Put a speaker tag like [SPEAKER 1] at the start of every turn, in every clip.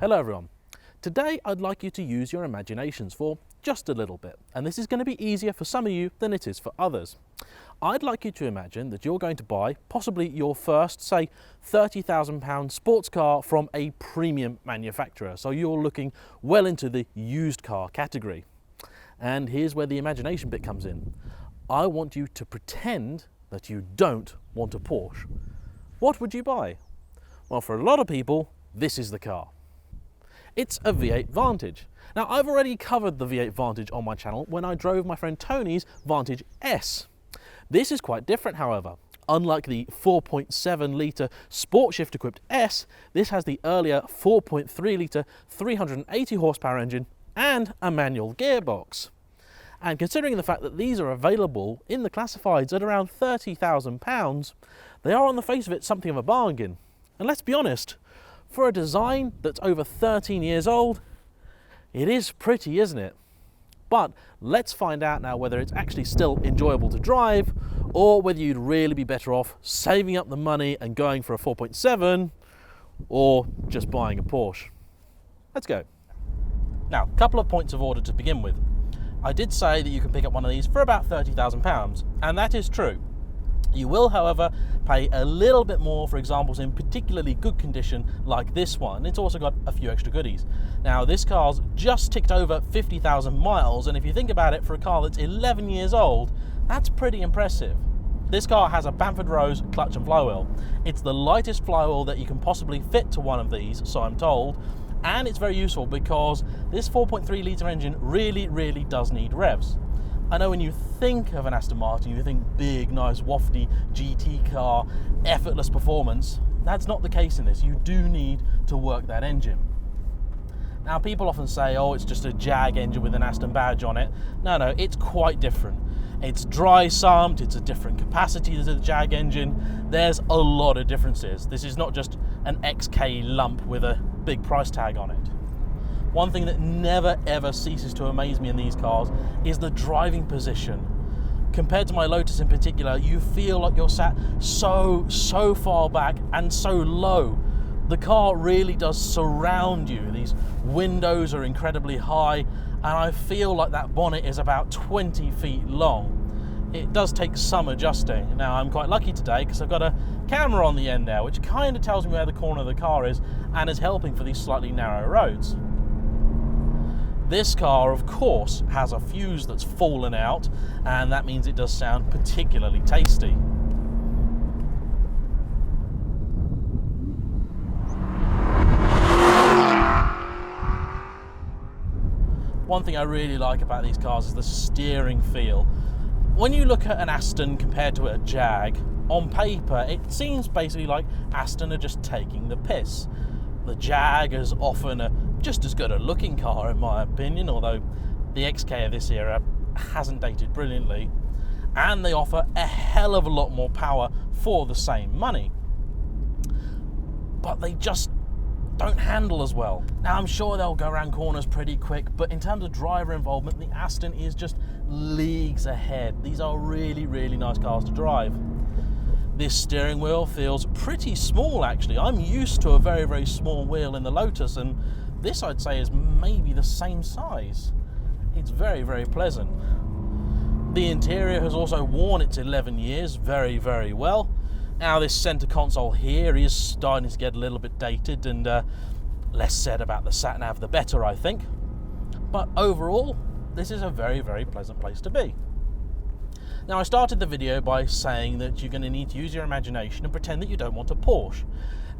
[SPEAKER 1] Hello everyone. Today I'd like you to use your imaginations for just a little bit, and this is going to be easier for some of you than it is for others. I'd like you to imagine that you're going to buy possibly your first, say, £30,000 sports car from a premium manufacturer, so you're looking well into the used car category. And here's where the imagination bit comes in. I want you to pretend that you don't want a Porsche. What would you buy? Well, for a lot of people, this is the car. It's a V8 Vantage. Now, I've already covered the V8 Vantage on my channel when I drove my friend Tony's Vantage S. This is quite different, however. Unlike the 4.7 litre sport shift equipped S, this has the earlier 4.3 litre 380 horsepower engine and a manual gearbox. And considering the fact that these are available in the classifieds at around £30,000, they are on the face of it something of a bargain. And let's be honest, for a design that's over 13 years old, it is pretty, isn't it? But let's find out now whether it's actually still enjoyable to drive, or whether you'd really be better off saving up the money and going for a 4.7, or just buying a Porsche. Let's go. Now, a couple of points of order to begin with. I did say that you can pick up one of these for about £30,000, and that is true. You will, however, pay a little bit more for examples in particularly good condition like this one. It's also got a few extra goodies. Now, this car's just ticked over 50,000 miles, and if you think about it, for a car that's 11 years old, that's pretty impressive. This car has a Bamford Rose clutch and flywheel. It's the lightest flywheel that you can possibly fit to one of these, so I'm told, and it's very useful because this 4.3 litre engine really does need revs. I know when you think of an Aston Martin, you think big, nice, wafty GT car, effortless performance. That's not the case in this. You do need to work that engine. Now, people often say, oh, it's just a Jag engine with an Aston badge on it. No, it's quite different. It's dry sumped, it's a different capacity to the Jag engine. There's a lot of differences. This is not just an XK lump with a big price tag on it. One thing that never ever ceases to amaze me in these cars is the driving position. Compared to my Lotus in particular, you feel like you're sat so far back and so low. The car really does surround you. These windows are incredibly high, and I feel like that bonnet is about 20 feet long. It does take some adjusting. Now, I'm quite lucky today because I've got a camera on the end there, which kind of tells me where the corner of the car is and is helping for these slightly narrow roads. This car, of course, has a fuse that's fallen out, and that means it does sound particularly tasty. One thing I really like about these cars is the steering feel. When you look at an Aston compared to a Jag, on paper, it seems basically like Aston are just taking the piss. The Jag is often just as good a looking car in my opinion, although the XK of this era hasn't dated brilliantly, and they offer a hell of a lot more power for the same money. But they just don't handle as well. Now, I'm sure they'll go around corners pretty quick, but in terms of driver involvement, the Aston is just leagues ahead. These are really nice cars to drive. This steering wheel feels pretty small, actually. I'm used to a very small wheel in the Lotus, and this, I'd say, is maybe the same size. It's very pleasant. The interior has also worn its 11 years very well. Now, this center console here is starting to get a little bit dated, and less said about the sat-nav the better, I think. But overall, this is a very pleasant place to be. Now, I started the video by saying that you're going to need to use your imagination and pretend that you don't want a Porsche.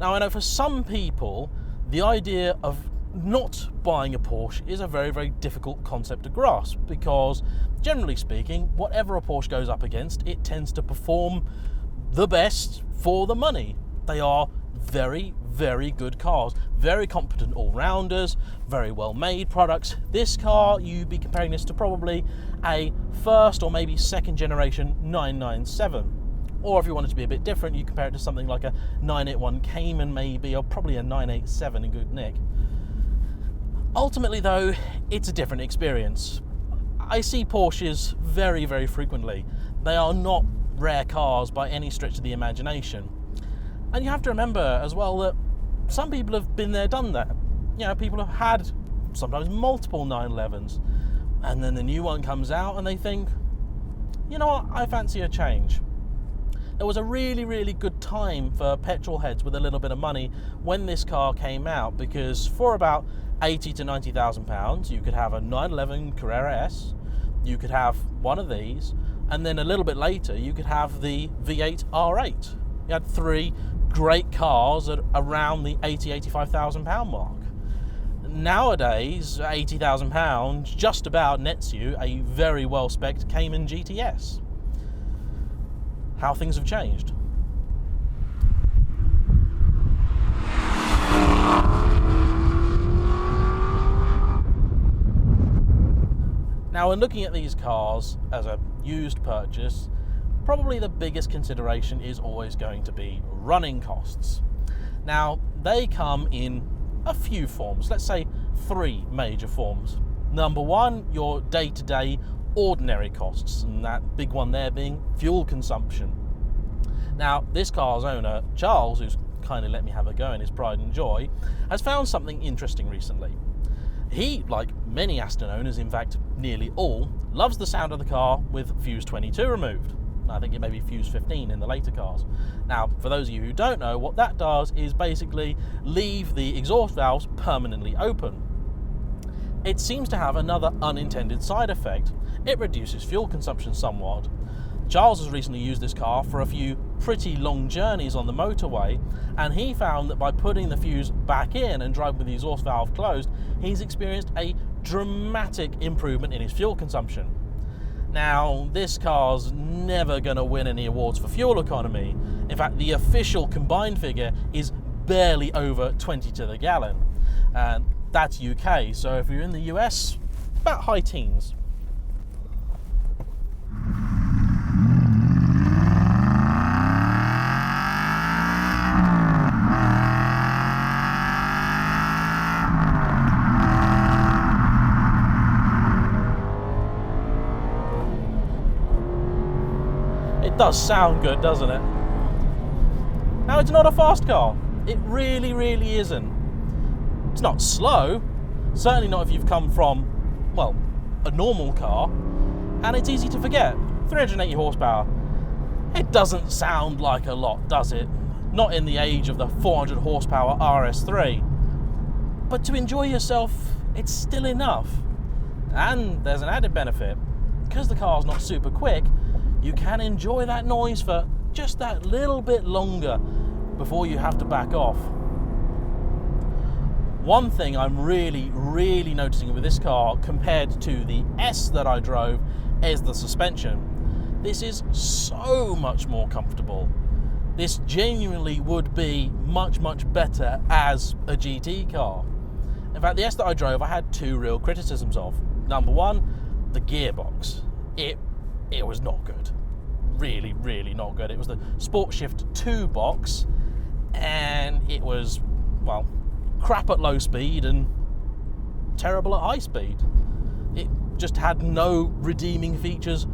[SPEAKER 1] Now, I know for some people, the idea of not buying a Porsche is a very difficult concept to grasp, because generally speaking, whatever a Porsche goes up against, it tends to perform the best for the money. They are very good cars, very competent all-rounders, very well made products. This car, you'd be comparing this to probably a first or maybe second generation 997, or if you wanted to be a bit different, you compare it to something like a 981 Cayman maybe, or probably a 987 in good nick. Ultimately though, it's a different experience. I see Porsches very frequently. They are not rare cars by any stretch of the imagination. And you have to remember as well that some people have been there, done that. you know, people have had sometimes multiple 911s, and then the new one comes out and they think, you know what, I fancy a change. There was a really, really good time for petrol heads with a little bit of money when this car came out, because for about 80 to 90,000 pounds, you could have a 911 Carrera S, you could have one of these, and then a little bit later, you could have the V8 R8. You had three great cars at around the 80, 85,000 pound mark. Nowadays, 80,000 pounds just about nets you a very well-spec'd Cayman GTS. How things have changed. Now, when looking at these cars as a used purchase, probably the biggest consideration is always going to be running costs. Now, they come in a few forms, let's say 3 major forms. Number one, your day-to-day ordinary costs, and that big one there being fuel consumption. Now, this car's owner, Charles, who's kindly let me have a go in his pride and joy, has found something interesting recently. He, like many Aston owners, in fact nearly all, loves the sound of the car with fuse 22 removed. I think it may be fuse 15 in the later cars. Now, for those of you who don't know, what that does is basically leave the exhaust valves permanently open. It seems to have another unintended side effect. It reduces fuel consumption somewhat. Charles has recently used this car for a few pretty long journeys on the motorway, and he found that by putting the fuse back in and driving with the exhaust valve closed, he's experienced a dramatic improvement in his fuel consumption. Now, this car's never going to win any awards for fuel economy. In fact, the official combined figure is barely over 20 to the gallon. And that's UK, so if you're in the US, about high teens. It does sound good, doesn't it? Now, it's not a fast car. It really, really isn't. It's not slow, certainly not if you've come from, well, a normal car, and it's easy to forget. 380 horsepower. It doesn't sound like a lot, does it? Not in the age of the 400 horsepower RS3. But to enjoy yourself, it's still enough. And there's an added benefit. Because the car's not super quick, you can enjoy that noise for just that little bit longer before you have to back off. One thing I'm really, really noticing with this car compared to the S that I drove is the suspension. This is so much more comfortable. This genuinely would be much, much better as a GT car. In fact, the S that I drove, I had 2 real criticisms of. Number one, the gearbox. It was not good. Really, really not good. It was the Sport Shift 2 box, and it was, well, crap at low speed and terrible at high speed. It just had no redeeming features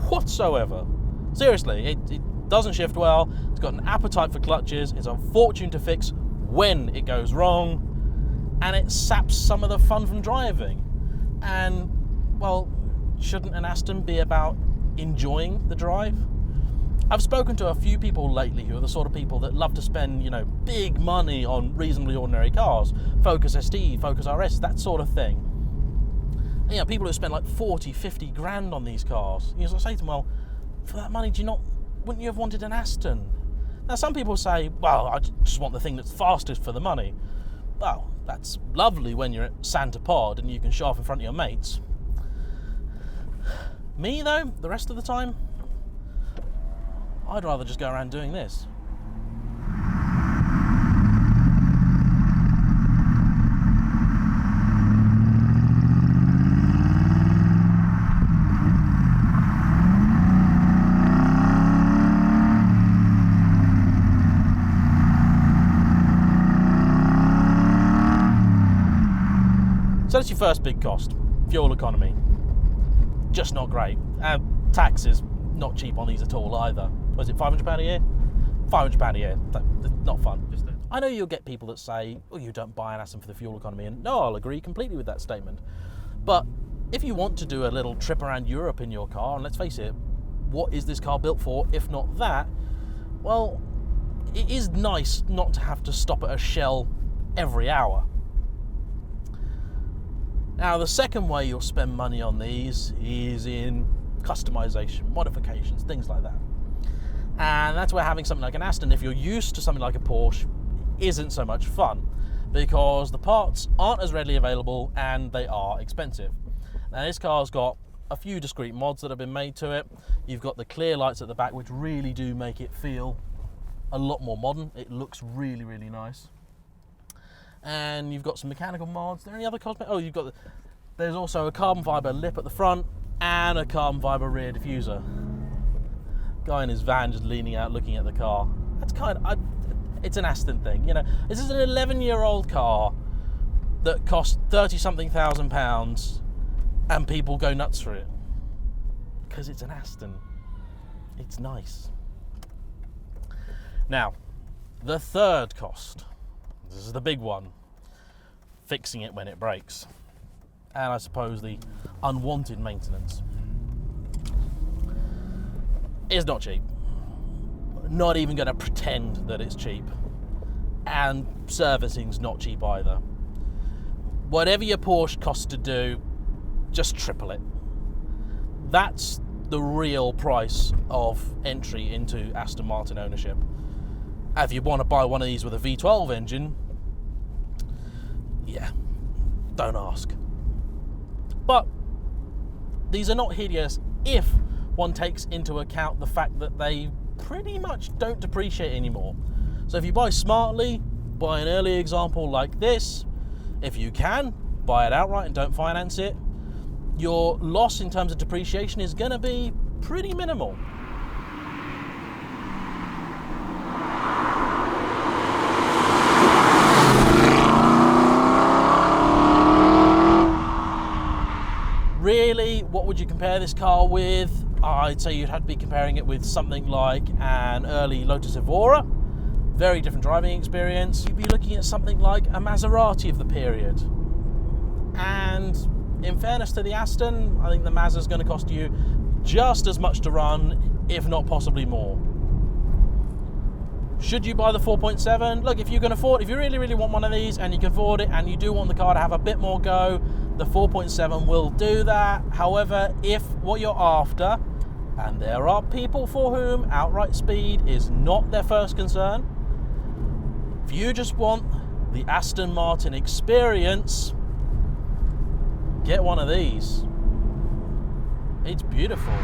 [SPEAKER 1] whatsoever. Seriously, it doesn't shift well, it's got an appetite for clutches, it's a fortune to fix when it goes wrong, and it saps some of the fun from driving. And, well, shouldn't an Aston be about enjoying the drive? I've spoken to a few people lately who are the sort of people that love to spend, you know, big money on reasonably ordinary cars, Focus ST, Focus RS, that sort of thing. And, you know, people who spend like 40, 50 grand on these cars. You know, so I say to them, well, for that money, wouldn't you have wanted an Aston? Now, some people say, well, I just want the thing that's fastest for the money. Well, that's lovely when you're at Santa Pod and you can show off in front of your mates. Me, though, the rest of the time, I'd rather just go around doing this. So that's your first big cost, fuel economy. Just not great. Tax is not cheap on these at all either. Was it £500 a year? £500 a year. That's not fun. I know you'll get people that say, oh, you don't buy an Aston for the fuel economy, and no, I'll agree completely with that statement. But if you want to do a little trip around Europe in your car, and let's face it, what is this car built for if not that? Well, it is nice not to have to stop at a Shell every hour. Now, the second way you'll spend money on these is in customization, modifications, things like that. And that's where having something like an Aston, if you're used to something like a Porsche, isn't so much fun, because the parts aren't as readily available and they are expensive. Now, this car's got a few discrete mods that have been made to it. You've got the clear lights at the back, which really do make it feel a lot more modern. It looks really, really nice. And you've got some mechanical mods. Are there any other cosmetic? Oh, there's also a carbon fiber lip at the front and a carbon fiber rear diffuser. Guy in his van just leaning out looking at the car. That's it's an Aston thing, you know. This is an 11-year-old car that cost 30-something thousand pounds, and people go nuts for it because it's an Aston. It's nice. Now, the third cost. This is the big one. Fixing it when it breaks. And I suppose the unwanted maintenance. It's not cheap. Not even going to pretend that it's cheap. And servicing's not cheap either. Whatever your Porsche costs to do, just triple it. That's the real price of entry into Aston Martin ownership. If you want to buy one of these with a V12 engine, yeah, don't ask. But these are not hideous if one takes into account the fact that they pretty much don't depreciate anymore. So if you buy smartly, buy an early example like this. If you can, buy it outright and don't finance it. Your loss in terms of depreciation is going to be pretty minimal. Really, what would you compare this car with? I'd say you'd have to be comparing it with something like an early Lotus Evora. Very different driving experience. You'd be looking at something like a Maserati of the period. And in fairness to the Aston, I think the Mazda's going to cost you just as much to run, if not possibly more. Should you buy the 4.7? Look, if you can afford, if you really, really want one of these and you can afford it and you do want the car to have a bit more go, the 4.7 will do that. However, if what you're after, and there are people for whom outright speed is not their first concern, if you just want the Aston Martin experience, get one of these. It's beautiful.